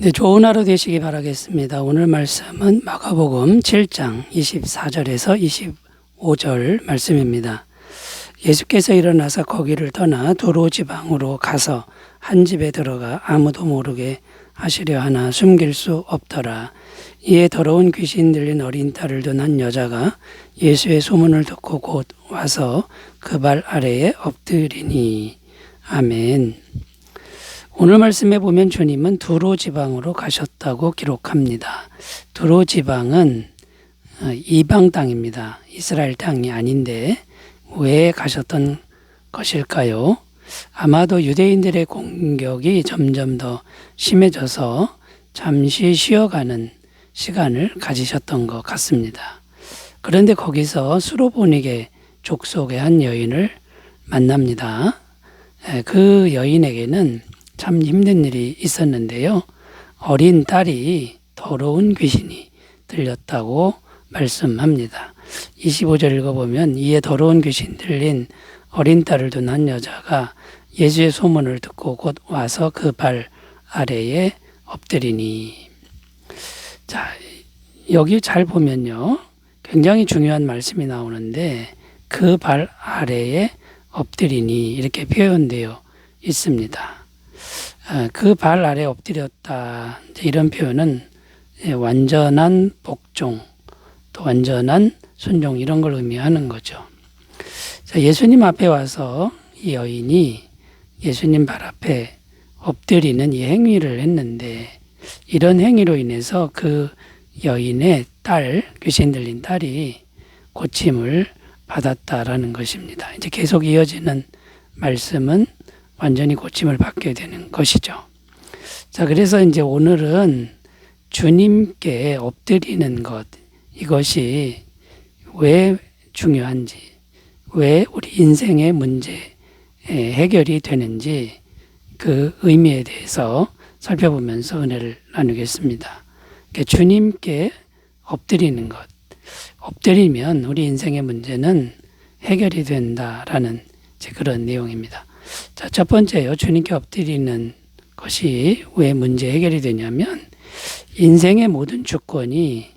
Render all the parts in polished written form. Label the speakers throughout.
Speaker 1: 네, 좋은 하루 되시기 바라겠습니다. 오늘 말씀은 마가복음 7장 24절에서 25절 말씀입니다. 예수께서 일어나서 거기를 떠나 두로 지방으로 가서 한 집에 들어가 아무도 모르게 하시려 하나 숨길 수 없더라. 이에 더러운 귀신 들린 어린 딸을 둔 한 여자가 예수의 소문을 듣고 곧 와서 그 발 아래에 엎드리니. 아멘. 오늘 말씀에 보면 주님은 두로 지방으로 가셨다고 기록합니다. 두로 지방은 이방 땅입니다. 이스라엘 땅이 아닌데 왜 가셨던 것일까요? 아마도 유대인들의 공격이 점점 더 심해져서 잠시 쉬어가는 시간을 가지셨던 것 같습니다. 그런데 거기서 수로보니게 족속의 한 여인을 만납니다. 그 여인에게는 참 힘든 일이 있었는데요. 어린 딸이 더러운 귀신이 들렸다고 말씀합니다. 25절 읽어보면 이에 더러운 귀신 들린 어린 딸을 둔 한 여자가 예수의 소문을 듣고 곧 와서 그 발 아래에 엎드리니. 자, 여기 잘 보면요. 굉장히 중요한 말씀이 나오는데 그 발 아래에 엎드리니 이렇게 표현되어 있습니다. 그 발 아래 엎드렸다. 이런 표현은 완전한 복종, 또 완전한 순종 이런 걸 의미하는 거죠. 자, 예수님 앞에 와서 이 여인이 예수님 발 앞에 엎드리는 이 행위를 했는데 이런 행위로 인해서 그 여인의 딸, 귀신 들린 딸이 고침을 받았다라는 것입니다. 이제 계속 이어지는 말씀은 완전히 고침을 받게 되는 것이죠. 자, 그래서 이제 오늘은 주님께 엎드리는 것, 이것이 왜 중요한지, 왜 우리 인생의 문제 해결이 되는지 그 의미에 대해서 살펴보면서 은혜를 나누겠습니다. 그러니까 주님께 엎드리는 것, 엎드리면 우리 인생의 문제는 해결이 된다라는 그런 내용입니다. 자, 첫 번째요. 주님께 엎드리는 것이 왜 문제 해결이 되냐면 인생의 모든 주권이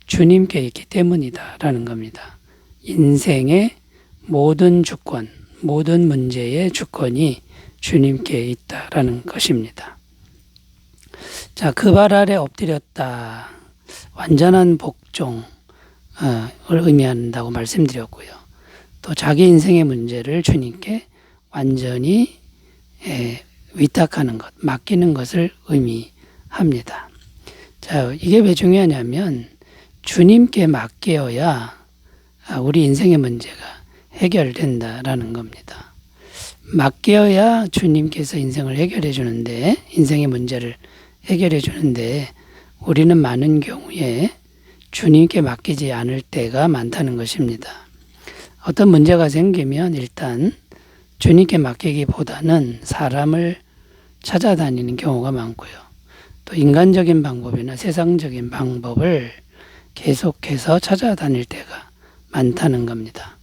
Speaker 1: 주님께 있기 때문이다라는 겁니다. 인생의 모든 주권, 모든 문제의 주권이 주님께 있다라는 것입니다. 자, 그 발 아래 엎드렸다. 완전한 복종을 의미한다고 말씀드렸고요. 또 자기 인생의 문제를 주님께 완전히 위탁하는 것, 맡기는 것을 의미합니다. 자, 이게 왜 중요하냐면 주님께 맡겨야 우리 인생의 문제가 해결된다라는 겁니다. 맡겨야 주님께서 인생을 해결해 주는데, 인생의 문제를 해결해 주는데 우리는 많은 경우에 주님께 맡기지 않을 때가 많다는 것입니다. 어떤 문제가 생기면 일단 주님께 맡기기보다는 사람을 찾아다니는 경우가 많고요. 또 인간적인 방법이나 세상적인 방법을 계속해서 찾아다닐 때가 많다는 겁니다.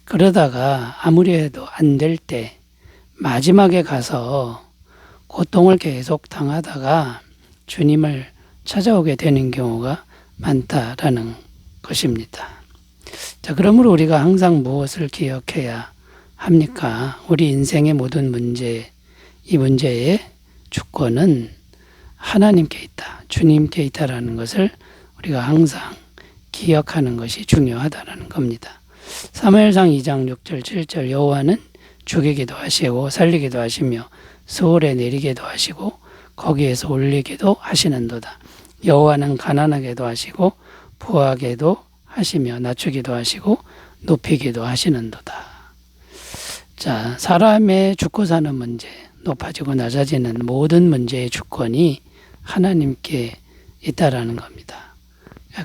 Speaker 1: 그러다가 아무리 해도 안 될 때 마지막에 가서 고통을 계속 당하다가 주님을 찾아오게 되는 경우가 많다라는 것입니다. 자, 그러므로 우리가 항상 무엇을 기억해야 합니까? 우리 인생의 모든 문제, 이 문제의 주권은 하나님께 있다, 주님께 있다라는 것을 우리가 항상 기억하는 것이 중요하다라는 겁니다. 사무엘상 2장 6절 7절 여호와는 죽이기도 하시고 살리기도 하시며 스올에 내리기도 하시고 거기에서 올리기도 하시는도다. 여호와는 가난하게도 하시고 부하게도 하시며 낮추기도 하시고 높이기도 하시는도다. 자, 사람의 죽고 사는 문제, 높아지고 낮아지는 모든 문제의 주권이 하나님께 있다라는 겁니다.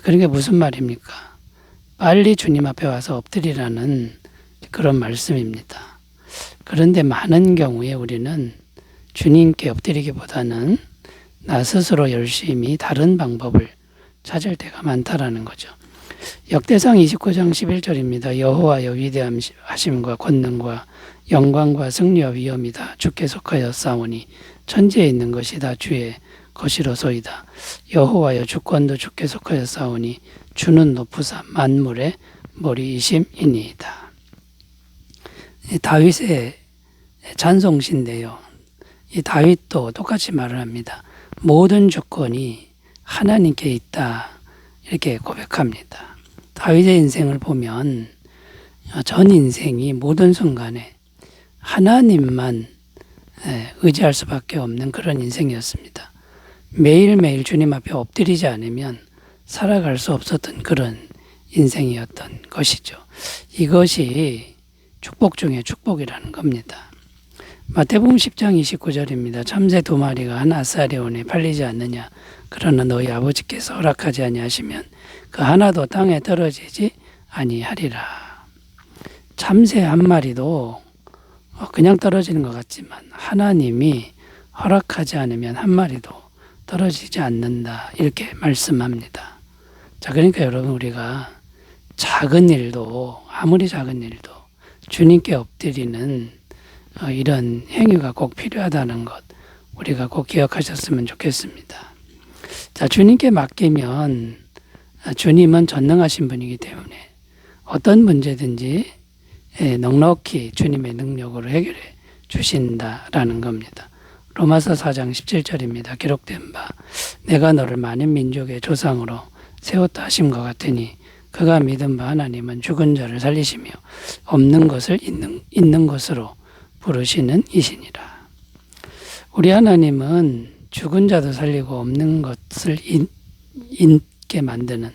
Speaker 1: 그러니까 무슨 말입니까? 빨리 주님 앞에 와서 엎드리라는 그런 말씀입니다. 그런데 많은 경우에 우리는 주님께 엎드리기보다는 나 스스로 열심히 다른 방법을 찾을 때가 많다라는 거죠. 역대상 29장 11절입니다. 여호와여 위대하심과 권능과 영광과 승리와 위엄이 다 주께 속하여 싸우니 천지에 있는 것이 다 주의 것이로소이다. 여호와여 주권도 주께 속하였사오니 주는 높으사 만물의 머리이심이니이다. 다윗의 찬송시인데요. 이 다윗도 똑같이 말을 합니다. 모든 주권이 하나님께 있다. 이렇게 고백합니다. 다윗의 인생을 보면 전 인생이 모든 순간에 하나님만 의지할 수밖에 없는 그런 인생이었습니다. 매일매일 주님 앞에 엎드리지 않으면 살아갈 수 없었던 그런 인생이었던 것이죠. 이것이 축복 중에 축복이라는 겁니다. 마태복음 10장 29절입니다. 참새 2마리가 한 아사리온에 팔리지 않느냐. 그러나 너희 아버지께서 허락하지 아니하시면 그 하나도 땅에 떨어지지 아니하리라. 참새 한 마리도 그냥 떨어지는 것 같지만 하나님이 허락하지 않으면 한 마리도 떨어지지 않는다. 이렇게 말씀합니다. 자, 그러니까 여러분 우리가 작은 일도 아무리 작은 일도 주님께 엎드리는 이런 행위가 꼭 필요하다는 것 우리가 꼭 기억하셨으면 좋겠습니다. 자, 주님께 맡기면 주님은 전능하신 분이기 때문에 어떤 문제든지 넉넉히 주님의 능력으로 해결해 주신다라는 겁니다. 로마서 4장 17절입니다. 기록된 바 내가 너를 많은 민족의 조상으로 세웠다 하심과 같으니 그가 믿은 바 하나님은 죽은 자를 살리시며 없는 것을 있는 것으로 부르시는 이시니라. 우리 하나님은 죽은 자도 살리고 없는 것을 있게 만드는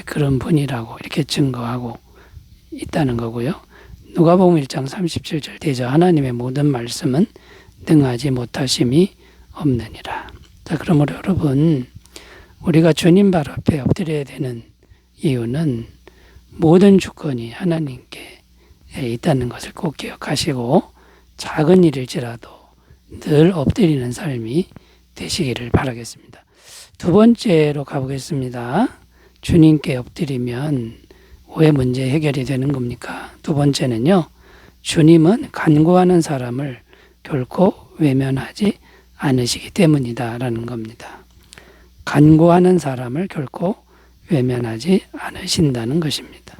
Speaker 1: 그런 분이라고 이렇게 증거하고 있다는 거고요. 누가복음 1장 37절 대저 하나님의 모든 말씀은 능하지 못하심이 없느니라. 자, 그러므로 여러분 우리가 주님 발 앞에 엎드려야 되는 이유는 모든 주권이 하나님께 있다는 것을 꼭 기억하시고 작은 일일지라도 늘 엎드리는 삶이 되시기를 바라겠습니다. 두 번째로 가보겠습니다. 주님께 엎드리면 왜 문제 해결이 되는 겁니까? 두 번째는요. 주님은 간구하는 사람을 결코 외면하지 않으시기 때문이다라는 겁니다. 간구하는 사람을 결코 외면하지 않으신다는 것입니다.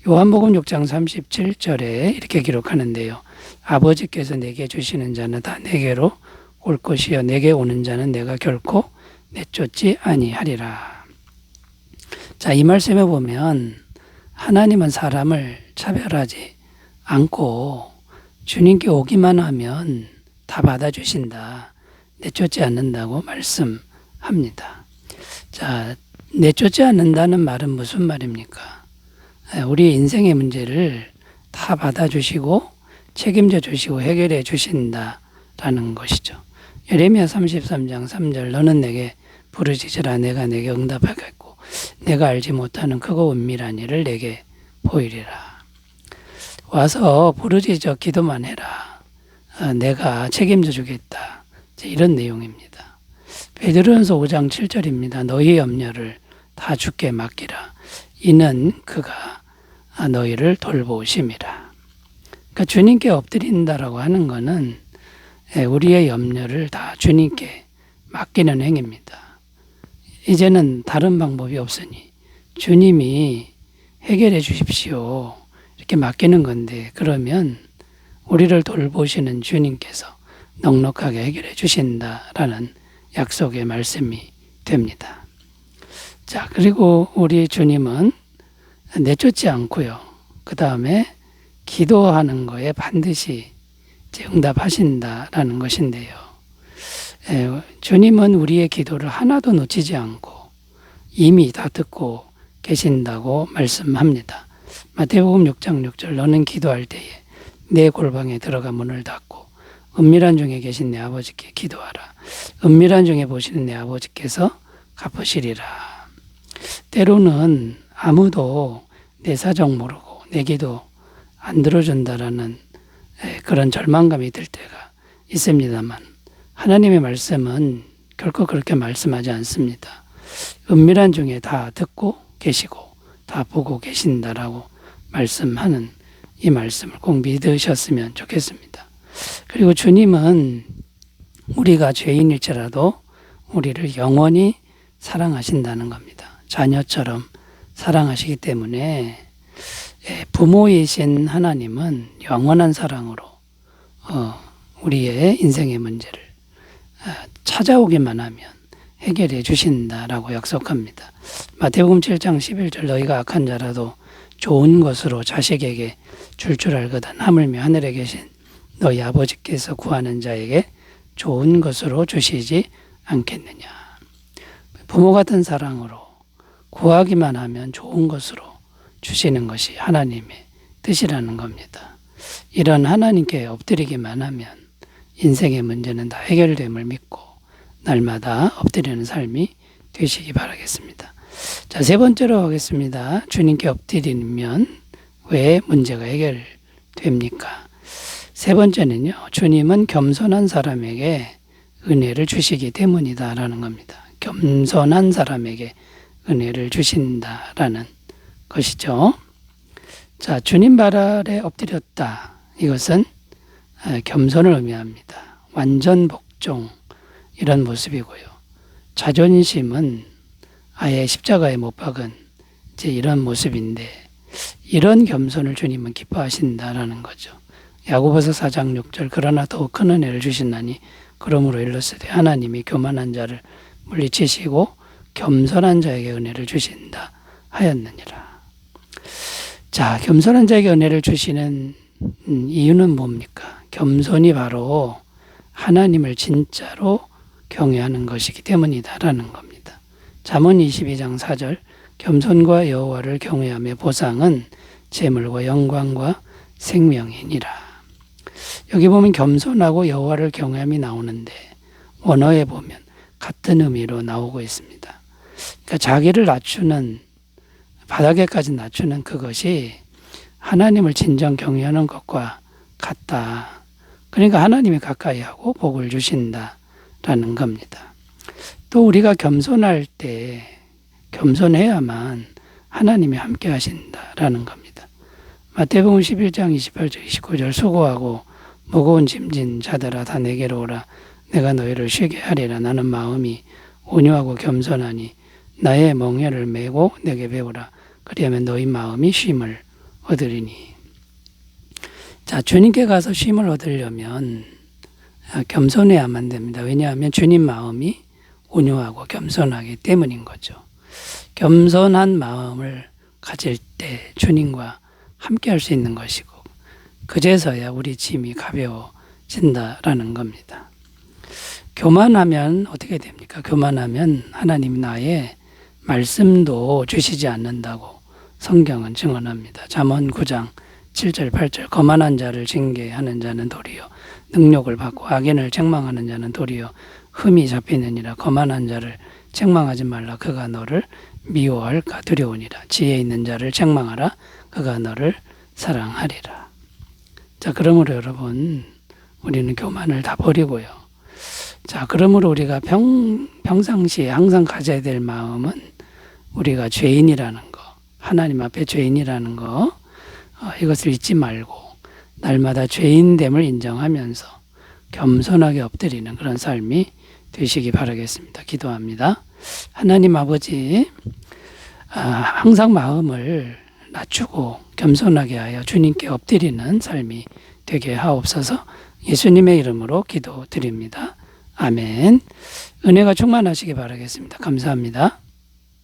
Speaker 1: 요한복음 6장 37절에 이렇게 기록하는데요. 아버지께서 내게 주시는 자는 다 내게로 올 것이요 내게 오는 자는 내가 결코 내쫓지 아니하리라. 자, 이 말씀에 보면 하나님은 사람을 차별하지 않고 주님께 오기만 하면 다 받아주신다. 내쫓지 않는다고 말씀합니다. 자, 내쫓지 않는다는 말은 무슨 말입니까? 우리 인생의 문제를 다 받아주시고 책임져 주시고 해결해 주신다라는 것이죠. 예레미야 33장 3절 너는 내게 부르짖으라 내가 내게 응답하겠고 내가 알지 못하는 크고 은밀한 일을 내게 보이리라. 와서 부르짖어 기도만 해라. 내가 책임져 주겠다. 이런 내용입니다. 베드로전서 5장 7절입니다. 너희의 염려를 다 주께 맡기라. 이는 그가 너희를 돌보심이라. 그러니까 주님께 엎드린다라고 하는 것은 우리의 염려를 다 주님께 맡기는 행위입니다. 이제는 다른 방법이 없으니 주님이 해결해 주십시오. 이렇게 맡기는 건데 그러면 우리를 돌보시는 주님께서 넉넉하게 해결해 주신다라는 약속의 말씀이 됩니다. 자, 그리고 우리 주님은 내쫓지 않고요. 그 다음에 기도하는 거에 반드시 응답하신다라는 것인데요. 주님은 우리의 기도를 하나도 놓치지 않고 이미 다 듣고 계신다고 말씀합니다. 마태복음 6장 6절 너는 기도할 때에 내 골방에 들어가 문을 닫고 은밀한 중에 계신 내 아버지께 기도하라. 은밀한 중에 보시는 내 아버지께서 갚으시리라. 때로는 아무도 내 사정 모르고 내 기도 안 들어준다라는 그런 절망감이 들 때가 있습니다만 하나님의 말씀은 결코 그렇게 말씀하지 않습니다. 은밀한 중에 다 듣고 계시고 다 보고 계신다라고 말씀하는 이 말씀을 꼭 믿으셨으면 좋겠습니다. 그리고 주님은 우리가 죄인일지라도 우리를 영원히 사랑하신다는 겁니다. 자녀처럼 사랑하시기 때문에 부모이신 하나님은 영원한 사랑으로 우리의 인생의 문제를 찾아오기만 하면 해결해 주신다라고 약속합니다. 마태복음 7장 11절 너희가 악한 자라도 좋은 것으로 자식에게 줄 알거든 하물며 하늘에 계신 너희 아버지께서 구하는 자에게 좋은 것으로 주시지 않겠느냐. 부모 같은 사랑으로 구하기만 하면 좋은 것으로 주시는 것이 하나님의 뜻이라는 겁니다. 이런 하나님께 엎드리기만 하면 인생의 문제는 다 해결됨을 믿고 날마다 엎드리는 삶이 되시기 바라겠습니다. 자, 세 번째로 하겠습니다. 주님께 엎드리면 왜 문제가 해결됩니까? 세 번째는요, 주님은 겸손한 사람에게 은혜를 주시기 때문이다라는 겁니다. 겸손한 사람에게 은혜를 주신다라는 것이죠. 자, 주님 발 아래 엎드렸다. 이것은 겸손을 의미합니다. 완전 복종 이런 모습이고요. 자존심은 아예 십자가에 못 박은 이제 이런 모습인데 이런 겸손을 주님은 기뻐하신다라는 거죠. 야고보서 4장 6절 그러나 더욱 큰 은혜를 주신다니 그러므로 일렀으되 하나님이 교만한 자를 물리치시고 겸손한 자에게 은혜를 주신다 하였느니라. 자, 겸손한 자에게 은혜를 주시는 이유는 뭡니까? 겸손이 바로 하나님을 진짜로 경외하는 것이기 때문이다라는 겁니다. 잠언 22장 4절 겸손과 여호와를 경외함의 보상은 재물과 영광과 생명이니라. 여기 보면 겸손하고 여호와를 경외함이 나오는데 원어에 보면 같은 의미로 나오고 있습니다. 그러니까 자기를 낮추는 바닥에까지 낮추는 그것이 하나님을 진정 경외하는 것과 같다. 그러니까 하나님이 가까이 하고 복을 주신다라는 겁니다. 또 우리가 겸손할 때 겸손해야만 하나님이 함께 하신다라는 겁니다. 마태복음 11장 28절 29절 수고하고 무거운 짐진 자들아 다 내게로 오라 내가 너희를 쉬게 하리라 나는 마음이 온유하고 겸손하니 나의 멍에를 메고 내게 배우라 그리하면 너희 마음이 쉼을 얻으리니. 자, 주님께 가서 쉼을 얻으려면 겸손해야만 됩니다. 왜냐하면 주님 마음이 온유하고 겸손하기 때문인 거죠. 겸손한 마음을 가질 때 주님과 함께 할 수 있는 것이고 그제서야 우리 짐이 가벼워진다라는 겁니다. 교만하면 어떻게 됩니까? 교만하면 하나님 나의 말씀도 주시지 않는다고 성경은 증언합니다. 잠언 9장 7절 8절 거만한 자를 징계하는 자는 도리어 능욕을 받고 악인을 책망하는 자는 도리어 흠이 잡히느니라. 거만한 자를 책망하지 말라. 그가 너를 미워할까 두려우니라. 지혜 있는 자를 책망하라. 그가 너를 사랑하리라. 자, 그러므로 여러분 우리는 교만을 다 버리고요. 자, 그러므로 우리가 평상시에 항상 가져야 될 마음은 우리가 죄인이라는 거, 하나님 앞에 죄인이라는 거, 이것을 잊지 말고 날마다 죄인됨을 인정하면서 겸손하게 엎드리는 그런 삶이 되시기 바라겠습니다. 기도합니다. 하나님 아버지, 항상 마음을 낮추고 겸손하게 하여 주님께 엎드리는 삶이 되게 하옵소서. 예수님의 이름으로 기도드립니다. 아멘. 은혜가 충만하시기 바라겠습니다. 감사합니다.